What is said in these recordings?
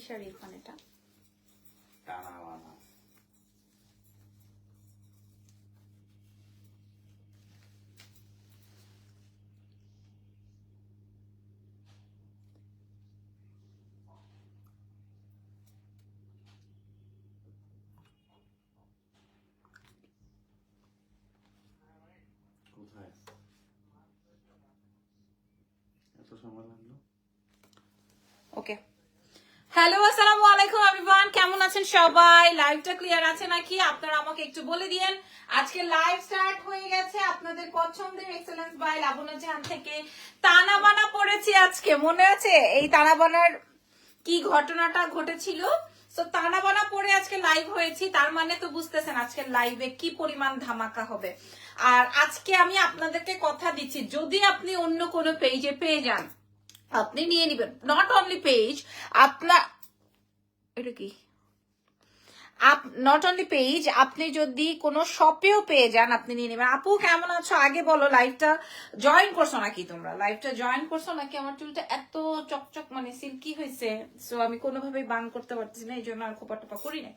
শাড়ি ইরফান এটা? কোথায় এত সময় লাগলো? ওকে, হ্যালো আসসালামু আলাইকুম এভরিওয়ান, কেমন আছেন সবাই? লাইভটা ক্লিয়ার আছে নাকি আপনারা আমাকে একটু বলে দিয়েন। আজকে লাইভ স্টার্ট হয়ে গেছে আপনাদের পছন্দের এক্সেলেন্স বাই লাবণ্য জাহান থেকে। তানা বানা পড়েছি আজকে, মনে আছে এই তানা বানার কি ঘটনাটা ঘটেছিল? তো তানা বানা পরে আজকে লাইভ হয়েছি, তার মানে তো বুঝতেছেন আজকে লাইভে কি পরিমাণ ধামাকা হবে। আর আজকে আমি আপনাদেরকে কথা দিচ্ছি, যদি আপনি অন্য কোনো পেজে পেয়ে যান আপনি নিয়ে নিবেন। নট অনলি পেজ, আপনার এটা কি নট অনলি পেজ, আপনি যদি কোনো শপেও পেয়ে যান আপনি নিয়ে নেবেন। আপু কেমন আছো আগে বলো, লাইভটা জয়েন করছো নাকি তোমরা? লাইভটা জয়েন করছো নাকি? আমার চুলটা এত চকচক মানে সিল্কি হয়েছে, সো আমি কোনোভাবেই বান করতে পারতেছি না, এই জন্য আর খোপা টোপা করি না।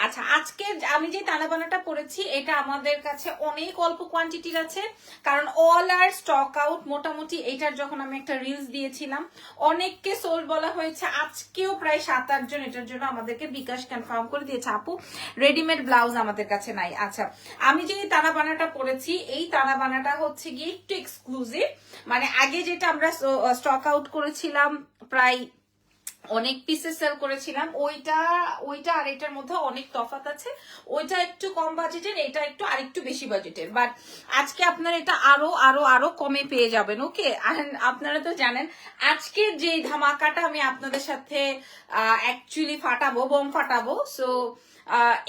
আচ্ছা, আজকে আমি যে তানাবানাটা পরেছি এটা আমাদের কাছে অনেক অল্প কোয়ান্টিটির আছে, কারণ অল আর স্টক আউট। মোটামুটি এটার যখন আমি একটা রিলস দিয়েছিলাম অনেককে সোল্ড বলা হয়েছে, আজকেও প্রায় 7-8 জন এটার জন্য আমাদেরকে বিকাশ কনফার্ম করে দিয়েছে আপু রেডিমেড ব্লাউজ আমাদের কাছে নাই। আচ্ছা, আমি যে তানাবানাটা পরেছি এই তানাবানাটা হচ্ছে গিয়ে একটু এক্সক্লুসিভ, মানে আগে যেটা আমরা স্টক আউট করেছিলাম প্রায় অনেক পিসেস সেল করেছিলাম, ওইটা আর এটার মধ্যে অনেক তফাৎ আছে। ওইটা একটু কম বাজেটের, এটা একটু আরেকটু বেশি বাজেটের, বাট আজকে আপনারা এটা আরো আরো আরো কমে পেয়ে যাবেন। ওকে, আপনারা তো জানেন আজকের যে ধামাকাটা আমি আপনাদের সাথে অ্যাকচুয়ালি ফাটাবো, বোম ফাটাবো। সো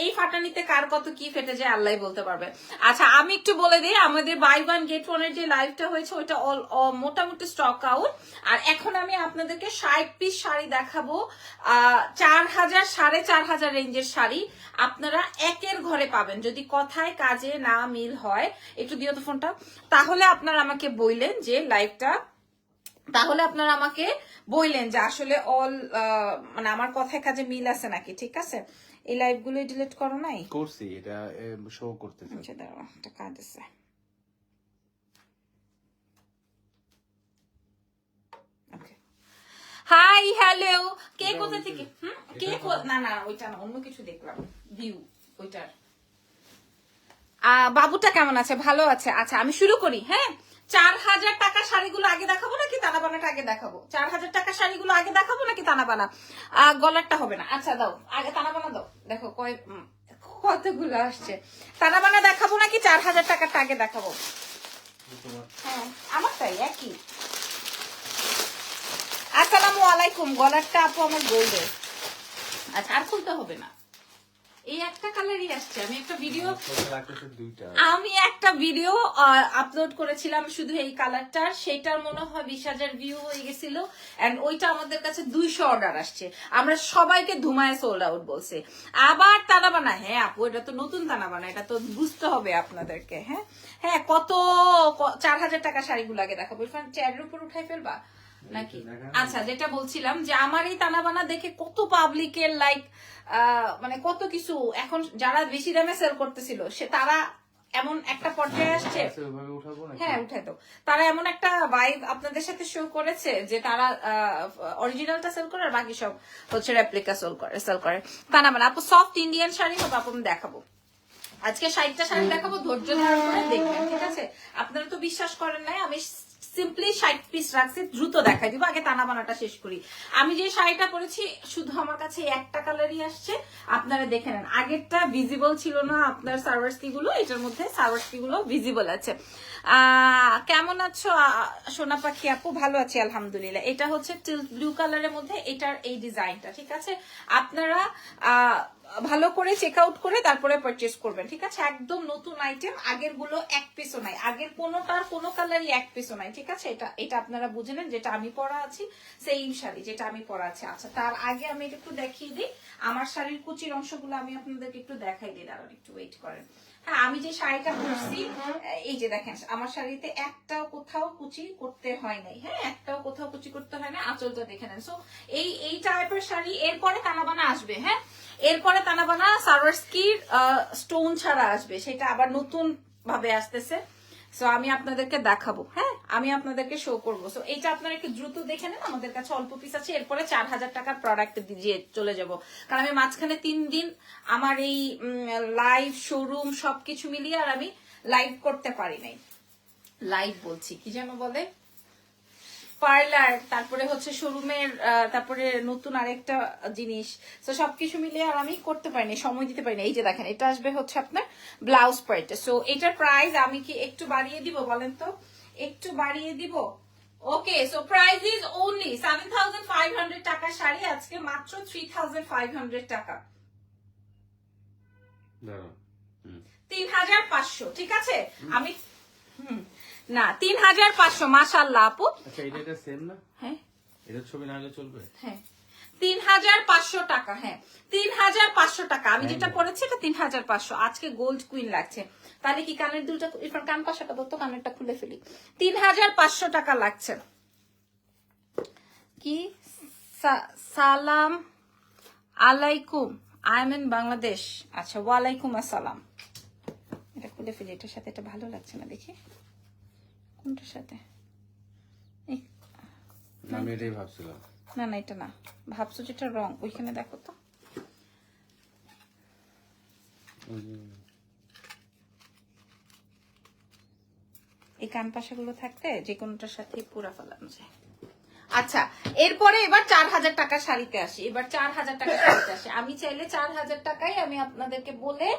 এই ফাটানিতে কার কত কি ফেটে যায় আল্লাহ বলতে পারবে। আচ্ছা, আমি একটু বলে দিই আমাদের বাই ওয়ান গেট ওয়ানের যে লাইভটা হয়েছে ওইটা মোটামুটি স্টক আউট। আর এখন আমি আপনাদেরকে 60 পিস শাড়ি দেখাবো, 4000 4500 রেঞ্জের শাড়ি আপনারা একের ঘরে পাবেন। যদি কথায় কাজে না মিল হয়, একটু দিও তো ফোনটা, তাহলে আপনারা আমাকে বললেন যে লাইভটা, তাহলে আপনারা আমাকে বললেন যে আসলে মানে আমার কথায় কাজে মিল আছে নাকি। ঠিক আছে, এই লাইভ গুলো ডিলিট করো নাই? করছি, এটা শো করতেছে। আচ্ছা দাঁড়াও, একটা কাজ আছে। হাই হ্যালো, কে কোথা থেকে? কে না না ওইটা না, অন্য কিছু দেখলাম ভিউ ওইটার। বাবুটা কেমন আছে? ভালো আছে। আচ্ছা আমি শুরু করি। হ্যাঁ, 4000 টাকা শাড়িগুলো আগে দেখাবো নাকি তানাবানাটা আগে দেখাবো? 4000 টাকা শাড়িগুলো আগে দেখাবো নাকি তানাবানা? গলারটা হবে না। আচ্ছা দাও আগে তানাবানা দাও, দেখো কতগুলো আসছে। তানাবানা দেখাবো নাকি 4000 টাকাটা আগে দেখাবো? হ্যাঁ আমারটাই একই। আসসালামু আলাইকুম, গলারটা আপু আমার গোল্ডের। আচ্ছা আর খুলতে হবে না, এই একটা কালারই আসছে। আমি একটা ভিডিও আপলোড করেছিলাম শুধু এই কালারটার, সেটার মনে হয় 20,000 ভিউ হয়ে গেছিল, এন্ড ওইটা আমাদের কাছে 200 অর্ডার আসছে। আমরা সবাইকে ধুমায় সোল্ড আউট বলছে। আবার তানাবানা, হ্যাঁ আপু এটা তো নতুন তানাবানা, এটা তো বুঝতে হবে আপনাদেরকে। হ্যাঁ হ্যাঁ, কত 4000 টাকা শাড়িগুলো আগে দেখাবো। চেয়ারের উপর উঠাই ফেলবা নাকি? আচ্ছা, যেটা বলছিলাম যে আমার এই তানাবানা দেখে কত পাবলিকের লাইক মানে কত কিছু, এখন যারা বেশি দামে সেল করতেছিল সে তারা এমন একটা পর্যায়ে আসছে। হ্যাঁ উঠে তো, তারা এমন একটা ভাইব আপনাদের সাথে শো করেছে যে তারা অরিজিনালটা সেল করে আর বাকি সব হচ্ছে রেপ্লিকা সেল করে। তানাবানা আপু সফট ইন্ডিয়ান শাড়ি হবে আপু, আমি দেখাবো আজকে 60টা শাড়ি দেখাবো, ধৈর্য ধারণ করে দেখবেন। ঠিক আছে, আপনারা তো বিশ্বাস করেন নাই, আমি সিম্পলি 60 পিস রাখছি, দ্রুত দেখাই দিব। আগে তানাবানাটা শেষ করি। আমি যে শাড়িটা পরেছি শুধু আমার কাছে একটা কালারই আসছে, আপনারা দেখে নেন। আগেরটা ভিজিবল ছিল না আপনার সার্ভার্সকি গুলো, এটার মধ্যে সার্ভার্সকি গুলো ভিজিবল আছে। কেমন আছো সোনা পাখি আপু? ভালো আছি আলহামদুলিল্লাহ। এটা হচ্ছে টিল ব্লু কালারের মধ্যে এটার এই ডিজাইনটা। ঠিক আছে, আপনারা ভালো করে চেক আউট করে তারপরে পারচেজ করবেন। ঠিক আছে, একদম নতুন আইটেম, আগের গুলো এক পিসও নাই, আগের কোনোটার কোনো কালারই এক পিসও নাই। ঠিক আছে, এটা আপনারা বুঝে নেন, যেটা আমি পরা আছি সেম শাড়ি যেটা আমি পরা আছি। আচ্ছা, তার আগে আমি একটু দেখিয়ে দিই আমার শাড়ির কুচির অংশগুলো, আমি আপনাদেরকে একটু দেখাই দিই, দাঁড়ান একটু ওয়েট করেন। হ্যাঁ, আমি যে শাড়িটা পরছি এই যে দেখেন আমার শাড়িতে একটাও কোথাও কুচি করতে হয় নাই। হ্যাঁ, একটাও কোথাও কুচি করতে হয় না। আঁচলটা দেখে নেন। সো এই টাইপের শাড়ি এরপরে তানাবানা আসবে। হ্যাঁ, এরপরে তানাবানা সারোয়ারস্কির স্টোন ছাড়া আসবে, সেটা আবার নতুন ভাবে আসতেছে। সো আমি আপনাদেরকে দেখাবো। হ্যাঁ, আমি আপনাদেরকে শো করবো। সো এইটা আপনারা একটু দ্রুত দেখে নেন, আমাদের কাছে অল্প পিস আছে। এরপরে 4000 টাকার প্রোডাক্ট দিয়ে চলে যাব, কারণ আমি মাঝখানে 3 দিন আমার এই লাইভ শোরুম সবকিছু মিলিয়ে আর আমি লাইভ করতে পারি নাই। লাইভ বলছি কি যেন বলে, পার্লার, তারপরে হচ্ছে শোরুমের, তারপরে নতুন আরেকটা জিনিস। তো সবকিছু মিলিয়ে আর আমি করতে পারিনি, সময় দিতে পারিনি। এই যে দেখেন এটা আসবে হচ্ছে আপনার ব্লাউজ পার্ট। সো এটার প্রাইস আমি কি একটু বাড়িয়ে দিব বলেন তো, একটু বাড়িয়ে দিব? ওকে, সো প্রাইস ইজ ওনলি 7500 টাকা শাড়ি আজকে মাত্র 3500 টাকা, 3500। ঠিক আছে, আমি না 3500। মাশাআল্লাহ আপু। আচ্ছা, এটা সেম না? হ্যাঁ, এটার ছবি না হলে চলবে? হ্যাঁ 3500 টাকা। হ্যাঁ 3500 টাকা। আমি যেটা পড়েছি এটা 3500। আজকে গোল্ড কুইন লাগছে। তাহলে কি কানের দুলটা, ইরফান কান পাশাটা তো কানেরটা খুলে ফেলি। 3500 টাকা লাগছে। কি সালাম আলাইকুম, আই এম ইন বাংলাদেশ। আচ্ছা, ওয়ালাইকুম আসসালাম। এটা খুলে ফেলি, এটার সাথে এটা ভালো লাগছে না, দেখি কোনটার সাথে। আমি এটাই ভাবছিলাম। না না, এটা না, ভাবছো যেটা রং, ওইখানে দেখো তো। এই কান পাশাগুলো থাকতে যে কোনোটার সাথে পুরা ফেলানো যায়। আচ্ছা, এরপরে এবার 4000 টাকা শাড়িতে আসি। এবার 4000 টাকা শাড়িতে আসি। আমি চাইলে 4000 টাকাই আমি আপনাদেরকে বলে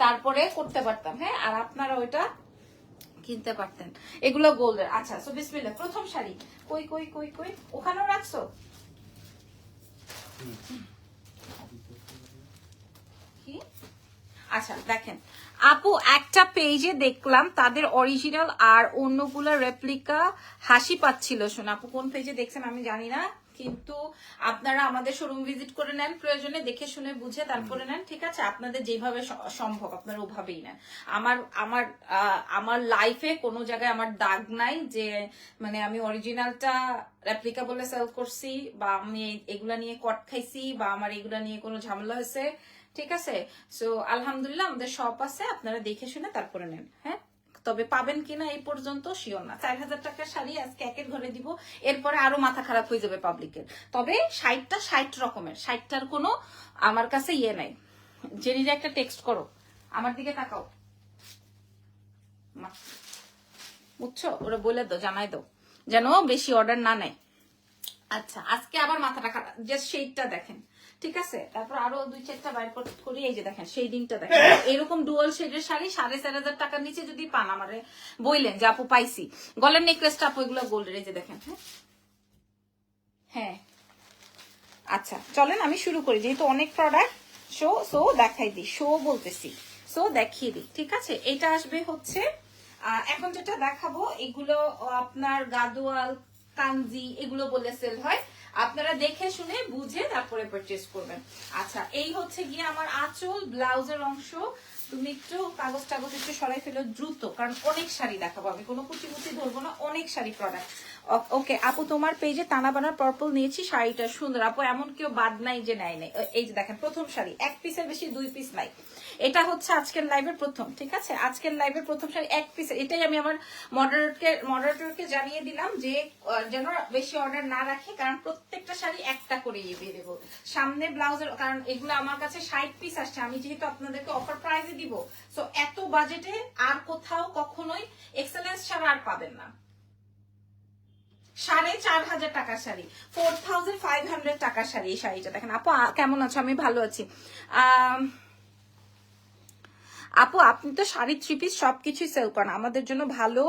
তারপরে করতে পারতাম। হ্যাঁ, আর আপনারা ওইটা কিনতে পারতেন। এগুলো গোল্ডের। আচ্ছা, সো বিসমিল্লাহ। প্রথম শাড়ি কই কই কই কই, ওখানেও রাখছো? কি? আচ্ছা দেখেন আপু, একটা পেজে দেখলাম তাদের অরিজিনাল আর অন্যগুলা রেপ্লিকা হাসি পাচ্ছিল। শোনা আপু, কোন পেজে দেখছেন আমি জানি না, কিন্তু আপনারা আমাদের শোরুম ভিজিট করে নেন, প্রয়োজনে দেখে শুনে বুঝে তারপরে নেন। ঠিক আছে, আপনাদের যেভাবে সম্ভব আপনারা ওভাবেই নেন। আমার লাইফে কোনো জায়গায় আমার দাগ নাই যে মানে আমি অরিজিনালটা রেপ্লিকা বলে সেল করছি, বা আমি এগুলা নিয়ে কট খাইছি, বা আমার এগুলা নিয়ে কোনো ঝামেলা হয়েছে। ঠিক আছে, সো আলহামদুলিল্লাহ আমাদের শপ আছে, আপনারা দেখে শুনে তারপরে নেন। হ্যাঁ, তবে পাবেন কিনা এই পর্যন্ত শিওর না। 4000 টাকার শাড়ি আজকে একের ঘরে দিব, এরপরে আরো মাথা খারাপ হয়ে যাবে পাবলিকের। তবে 60টা 60 রকমের, 60টার কোনো আমার কাছে ইয়ে নাই। জেনির একটা টেক্সট করো, আমার দিকে তাকাও, বুঝছো? ওরা বলে দাও, জানাই দাও যেন বেশি অর্ডার না নেয়। আচ্ছা, আজকে আবার মাথাটা খারাপ, জাস্ট শেডটা দেখেন। ঠিক আছে, তারপর আরো 2-4টা বাইর করি। এই যে দেখেন শেডিংটা দেখেন, এরকম ডুয়াল শেডের শাড়ি 4500 টাকার নিচে যদি পান আমারে বইলেন যে আপু পাইছি। গলার নেকলেসটা আপু এগুলো গোল্ডের, এই যে দেখেন। হ্যাঁ, আচ্ছা চলেন আমি শুরু করি, যেহেতু অনেক প্রোডাক্ট সো দেখাই দিই, শো বলতেছি, সো দেখিয়ে দিই। ঠিক আছে, এটা আসবে হচ্ছে এখন যেটা দেখাবো এগুলো আপনার গাদোয়াল, কাঞ্জি এগুলো বলে সেল হয়। আপনারা দেখে শুনে বুঝে তারপরে পারচেজ করবেন। আচ্ছা, এই হচ্ছে গিয়ে আমার আঁচল, ব্লাউজের অংশ। তুমি একটু কাগজ টাগজ একটু সরাই ফেলো দ্রুত, কারণ অনেক শাড়ি দেখাবো আমি, কোনো কুচি কুচি ধরবো না, অনেক শাড়ি প্রোডাক্ট। ওকে আপু, তোমার পেজে টানা বানার পার্পল নিয়েছি, শাড়িটা সুন্দর আপু, এমন কেউ বাদ নাই যে নেয় নাই। এই যে দেখেন প্রথম শাড়ি, 1 পিসের বেশি 2 পিস নাই। এটা হচ্ছে আজকের লাইভের প্রথম। ঠিক আছে, আজকের লাইভের প্রথম শাড়ি 1 পিস। এটাই আমি আমার মডারেটরকে জানিয়ে দিলাম যে যেন বেশি অর্ডার না রাখে, কারণ প্রত্যেকটা শাড়ি একটা করে দিয়ে দেবো। সামনে ব্লাউজের, কারণ এগুলো আমার কাছে 60 পিস আসছে, আমি যেহেতু আপনাদেরকে অফার প্রাইসে দিব, সো এত বাজেটে আর কোথাও কখনোই এক্সেলেন্স ছাড়া আর পাবেন না। 4500 টাকার শাড়ি, 4500 টাকার শাড়ি। এই শাড়িটা দেখেন আপু, কেমন আছো? আমি ভালো আছি। আপু, আপনি তো শাড়ি 3 পিস সবকিছুই সেল করেন, আমাদের জন্য ভালো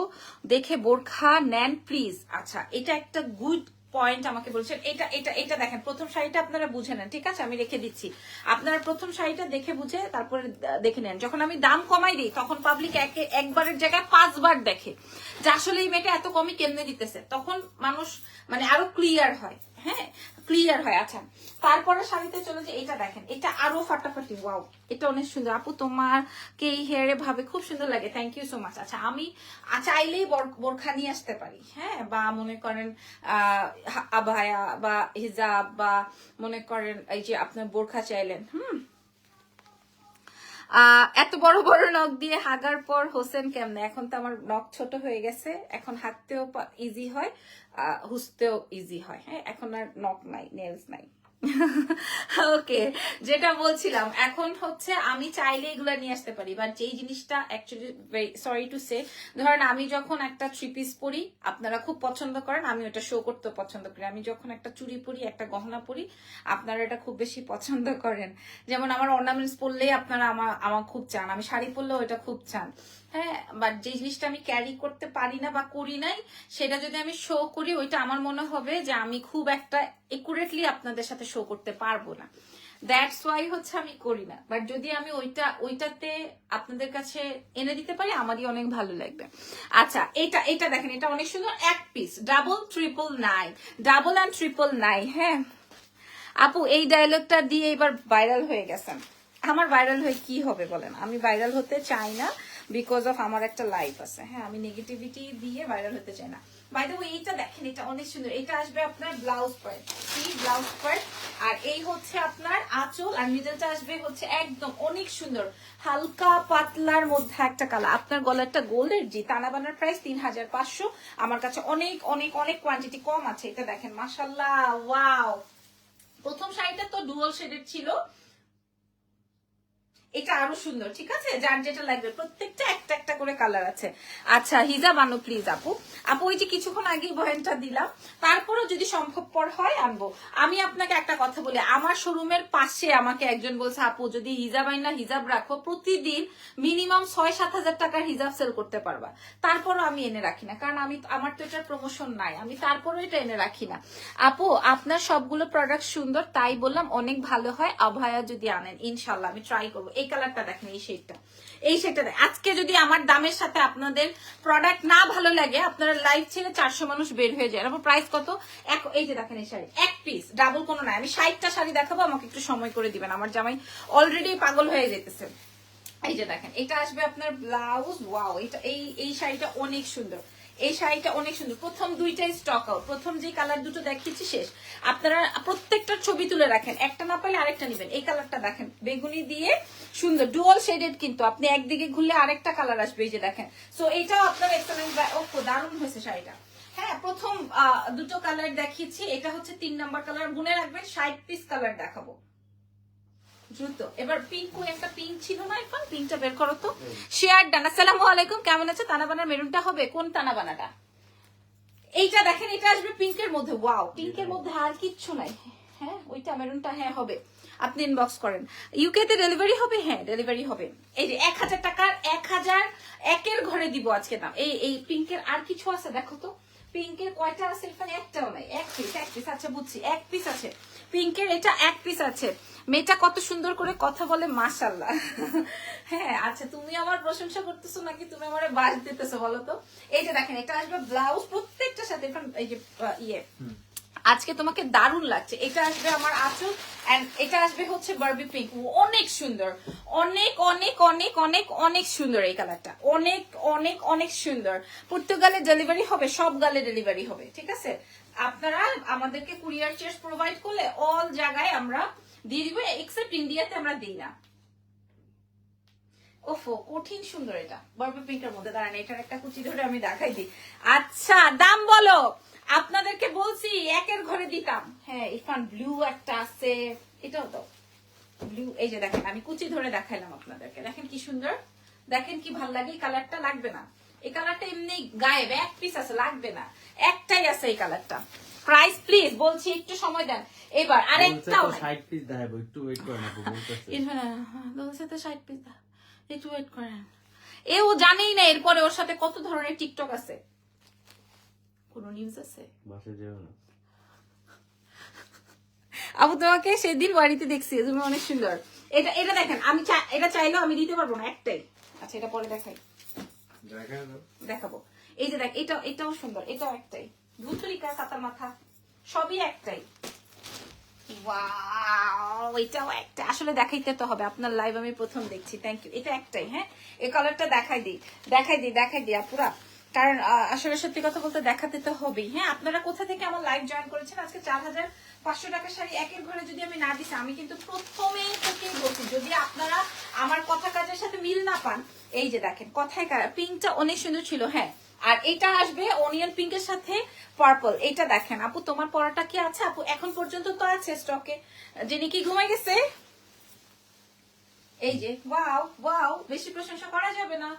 দেখে বোরখা নেন প্লিজ। আচ্ছা, এটা একটা গুড পয়েন্ট আমাকে বলছেন। এটা এটা এটা দেখেন, প্রথম শাড়িটা আপনারা বুঝে নেন। ঠিক আছে, আমি রেখে দিচ্ছি, আপনারা প্রথম শাড়িটা দেখে বুঝে তারপরে দেখে নেন। যখন আমি দাম কমাই দিই তখন পাবলিক একবারের জায়গায় 5 বার দেখে যে আসলে এই মেয়েটা এত কমই কেমনে দিতেছে, তখন মানুষ মানে আরো ক্লিয়ার হয়। হ্যাঁ ক্লিয়ার হয়। আচ্ছা তারপরে শাড়িতে চলে যে এটা দেখেন, এটা আরো ফাটাফাটি, ওয়াও এটা অনেক সুন্দর আপু, তোমাকে এই হেয়ারে ভাবে খুব সুন্দর লাগে, থ্যাংক ইউ সো মাচ। আচ্ছা আমি চাইলেই বোরখা নিয়ে আসতে পারি, হ্যাঁ, বা মনে করেন আবায়া বা হিজাব, বা মনে করেন এই যে আপনার বোরখা চাইলেন, এত বড় বড় নখ দিয়ে হাগার পর হোসেন কেমনে? এখন তো আমার নখ ছোট হয়ে গেছে, এখন হাঁটতেও ইজি হয়, হুসতেও ইজি হয়, হ্যাঁ এখন আর নখ নাই, নেলস নাই। ওকে, যেটা বলছিলাম এখন হচ্ছে আমি চাইলে এগুলা নিয়ে আসতে পারি, বাট যেই জিনিসটা অ্যাকচুয়ালি সরি টু সে, ধরেন আমি যখন একটা থ্রি পিস পরি আপনারা খুব পছন্দ করেন, আমি ওটা শো করতে পছন্দ করি, আমি যখন একটা চুড়ি পরি একটা গহনা পরি আপনারা এটা খুব বেশি পছন্দ করেন, যেমন আমার অর্নামেন্টস পরলেই আপনারা আমার খুব চান, আমি শাড়ি পরলেও এটা খুব চান, হ্যাঁ, বাট যে জিনিসটা আমি ক্যারি করতে পারি না বা করি নাই সেটা যদি আমি শো করি ওইটা আমার মনে হবে যে আমি খুব একটা একুরেটলি আপনাদের সাথে শো করতে পারবো না, দ্যাটস ওয়াই হচ্ছে আমি করি না, বাট যদি আমি ওইটাতে আপনাদের কাছে এনে দিতে পারি আমারই অনেক ভালো লাগবে। আচ্ছা এটা দেখেন, এটা অনেক সুন্দর, এক পিস ডাবল 999, ডাবল অ্যান্ড 999, হ্যাঁ আপু এই ডায়লগটা দিয়ে এবার ভাইরাল হয়ে গেছেন, আমার ভাইরাল হয়ে কি হবে বলেন, আমি ভাইরাল হতে চাই না বিকজ অফ আমার একটা লাইফ আছে, হ্যাঁ আমি নেগেটিভিটি দিয়ে ভাইরাল হতে চাই না। বাই দ্য ওয়ে এইটা দেখেন, এটা অনেক সুন্দর, এটা আসবে আপনার ব্লাউজ পার্ট, ব্লাউজ পার্ট, আর এই হচ্ছে আপনার আঁচল, আর মিডলটা আসবে হচ্ছে একদম অনেক সুন্দর হালকা পাতলার মধ্যে একটা কালার, আপনার গলারটা গোল্ডের, জি তানাবানার প্রাইস 3500, আমার কাছে অনেক অনেক অনেক কোয়ান্টিটি কম আছে, এটা দেখেন মাশাআল্লাহ, ওয়াও। প্রথম শাড়িটা তো ডুয়াল শেডের ছিল, এটা আরো সুন্দর, ঠিক আছে, যার যেটা লাগবে প্রত্যেকটা একটা একটা করে কালার আছে। আচ্ছা হিজাব আনো প্লিজ আপু, ওই যে কিছুক্ষণ আগেই বয়ানটা দিলাম, তারপরও যদি সম্ভবপর হয় আনবো। আমি আপনাকে একটা কথা বলি, আমার শোরুমের পাশে আমাকে একজন বলছে আপু যদি হিজাব আইনা হিজাব রাখো প্রতিদিন মিনিমাম 6-7 হাজার টাকার হিজাব সেল করতে পারবা, তারপরও আমি এনে রাখি না, কারণ আমার তো এটার প্রমোশন নাই, আমি তারপরও এটা এনে রাখি না। আপু আপনার সবগুলো প্রোডাক্ট সুন্দর, তাই বললাম অনেক ভালো হয়, অভয়া যদি আনেন ইনশাল্লাহ আমি ট্রাই করবো। এই কালারটা দেখেন, এই শেডটা আজকে যদি আমার দামের সাথে আপনাদের প্রোডাক্ট না ভালো লাগে আপনারা লাইভ ছেড়ে 400 মানুষ বের হয়ে যায়। আমার প্রাইস কত? এই যে দেখেন এই শাড়ি এক পিস, ডাবল কোনো নাই, আমি 60টা শাড়ি দেখাবো, আমাকে একটু সময় করে দিবেন, আমার জামাই অলরেডি পাগল হয়ে যেতেছে। এই যে দেখেন এটা আসবে আপনার ব্লাউজ, ওয়াও এটা এই শাড়িটা অনেক সুন্দর, এই শাড়িটা অনেক সুন্দর, প্রথম দুইটাই স্টক আউট, প্রথম যে কালার দুটো দেখিয়েছি শেষ, আপনারা প্রত্যেকটা ছবি তুলে রাখেন, একটা না পাইলে আরেকটা নেবেন। এই কালারটা দেখেন বেগুনি দিয়ে সুন্দর ডুয়াল শেডেড, কিন্তু আপনি একদিকে ঘুরলে আরেকটা কালার আসবে, এই যে দেখেন, সো এটাও আপনার এক্সেলেন্ট, ওপো দারুণ হয়েছে শাড়িটা। হ্যাঁ প্রথম দুটো কালার দেখিয়েছি, এটা হচ্ছে 3 নাম্বার কালার, গুনে রাখবেন 60 পিস কালার দেখাবো দ্রুত। এবার পিঙ্ক, কোন একটা পিঙ্ক ছিল না, এখন পিঙ্কটা বের করো তো, শেয়ার ডান। আসসালামু আলাইকুম, কেমন আছে? তানাবানার মেরুনটা হবে, কোন তানাবানাটা? এইটা দেখেন, এটা আসবে পিঙ্কের মধ্যে, ওয়াও পিঙ্কের মধ্যে আর কিচ্ছু নাই, হ্যাঁ ওইটা মেরুনটা, হ্যাঁ হবে, আপনি ইনবক্স করেন। ইউকে তে ডেলিভারি হবে, হ্যাঁ ডেলিভারি হবে। এই যে 1000 টাকার 1000 একের ঘরে দিব আজকে দাম। এই পিঙ্কের আর কিছু আছে দেখো তো, পিঙ্কের কয়টা আছে এখানে? একটাও নাই, এক পিস, আচ্ছা বুঝছি এক পিস আছে পিঙ্কের, এটা এক পিস আছে। মেয়েটা কত সুন্দর করে কথা বলে, মাশাআল্লাহ। হ্যাঁ আচ্ছা তুমি আমার প্রশংসা করতেছো নাকি তুমি আমারে বাস দিতেছো বলো তো? এই যে দেখেন এটা আসবে ব্লাউজ প্রত্যেকটার সাথে, এই যে আজকে তোমাকে দারুণ লাগছে। এটা আসবে আমার আঁচল, এন্ড এটা আসবে হচ্ছে বারবি পিঙ্ক, অনেক সুন্দর, অনেক অনেক অনেক অনেক অনেক সুন্দর এই কালারটা, অনেক অনেক অনেক সুন্দর। পর্তুগালে ডেলিভারি হবে, সব গালে ডেলিভারি হবে, ঠিক আছে? আপনারা আমাদেরকে কুরিয়ার চার্জ প্রোভাইড করলে অল জায়গায় আমরা দিয়ে দিব, এক্সেপ্ট ইন্ডিয়াতে আমরা দিই না। ওফো কঠিন সুন্দর, এটা বারবি পিঙ্কের মধ্যে, দাঁড়ান এটার একটা কুচি ধরে আমি দেখাই দিই। আচ্ছা দাম বলো, আপনাদেরকে বলছি একের ঘরে দিতাম। হ্যাঁ ইরফান ব্লু একটা আছে, এটাও তো ব্লু, এই যে দেখেন আমি কুচি ধরে দেখাইলাম আপনাদেরকে, দেখেন কি সুন্দর, দেখেন কি ভাল লাগে। এই কালারটা লাগবে না, এই কালারটা এমনি গায়েব, এক পিস আছে, লাগবে না, একটাই আছে এই কালারটা। প্রাইস প্লিজ বলছি একটু সময় দেন। এবার আরেকটাও 60 পিস দেখাবো, একটু ওয়েট করেন আপু, বলতেছে বলছে তো 60 পিস, একটু ওয়েট করেন। ও জানেই না এরপরে ওর সাথে কত ধরনের টিকটক আছে, কোন নিউজ আছে? বাসে যেও না আপু তোমাকে সেদিন বাড়িতে দেখছি, তুমি অনেক সুন্দর। এটা দেখেন, আমি এটা চাইলেও আমি দিতে পারবো না, একটাই। আচ্ছা এটা পরে দেখাবো। এই যে দেখ, এটাও সুন্দর, এটাও একটাই, ধুতুরিকা কাতার মাথা, সবই একটাই। ওয়াও, এটাও একটা, আসলে দেখাইতে তো হবে, আপনার লাইভ আমি প্রথম দেখছি, থ্যাংক ইউ। এটা একটাই, হ্যাঁ এই কালারটা দেখাই দিই আপুরা, কারণ আসলে সত্যি কথা বলতে দেখাতে তো হবেই। হ্যাঁ, আপনারা কোথা থেকে আমার লাইভ জয়েন করেছেন? আজকে 4500 টাকার শাড়ি একের ঘরে যদি আমি না দিছি, আমি কিন্তু প্রথমে থেকেই বলছি, যদি আপনারা আমার কথা কাজের সাথে মিল না পান, এই যে দেখেন কথায় পিঙ্কটা অনেক সুন্দর ছিল, হ্যাঁ, আর এটা আসবে অনিয়ন পিঙ্কের সাথে পার্পল। এটা দেখেন আপু, তোমার পরাটা কি আছে আপু? এখন পর্যন্ত তো আছে স্টকে। যিনি কি ঘুমাই গেছে? এই যে ওয়াও ওয়াও, বেশি প্রশংসা করা যাবে না।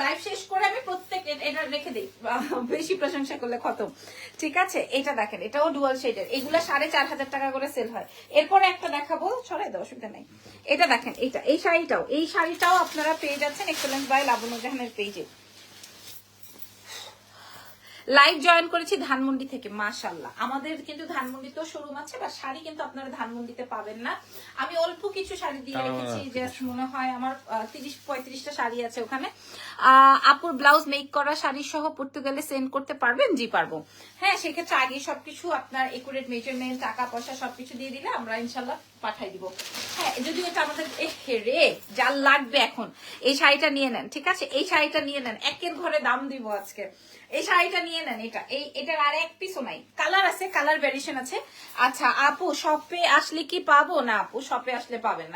লাইভ শেষ করে আমি প্রত্যেক এটা রেখে দিই, বেশি প্রশংসা করলে খতম। ঠিক আছে, এটা দেখেন, এটাও ডুয়াল শেডের, এগুলা 4500 টাকা করে সেল হয়। এরপরে একটা দেখাবো, ছড়াই দাও, অসুবিধা নাই। এটা দেখেন, এই শাড়িটাও আপনারা পেয়ে যাচ্ছেন এক্সেলেন্স বাই লাবণ্য জাহানের পেজে। লাইভ জয়েন করেছি ধানমন্ডি থেকে, মাশাআল্লাহ। আমাদের কিন্তু ধানমন্ডিতেও শোরুম আছে, বা শাড়ি কিন্তু আপনারা ধানমন্ডিতে পাবেন না। আমি অল্প কিছু শাড়ি দিয়ে রেখেছি, জাস্ট মনে হয় আমার 30-35টা শাড়ি আছে ওখানে। আপুর ব্লাউজ মেক করা শাড়ি সহ পর্তুগালে সেন্ড করতে পারবেন? জি পারবো, হ্যাঁ। সেক্ষেত্রে আগে সবকিছু আপনার একুরেট মেজারমেন্ট, টাকা পয়সা সবকিছু দিয়ে দিলে আমরা ইনশাল্লাহ পাঠাই দিব। হ্যাঁ, যদি এটা আমাদের রে যার লাগবে এখন এই শাড়িটা নিয়ে নেন, ঠিক আছে, এই শাড়িটা নিয়ে নেন, একের ঘরে দাম দিব আজকে। এই শাড়িটা নিয়ে নেন, এটার আর এক পিসও নাই, কালার আছে, কালার ভ্যারিয়েশন আছে। আচ্ছা আপু, শপে আসলে কি পাবো? না আপু, শপে আসলে পাবেন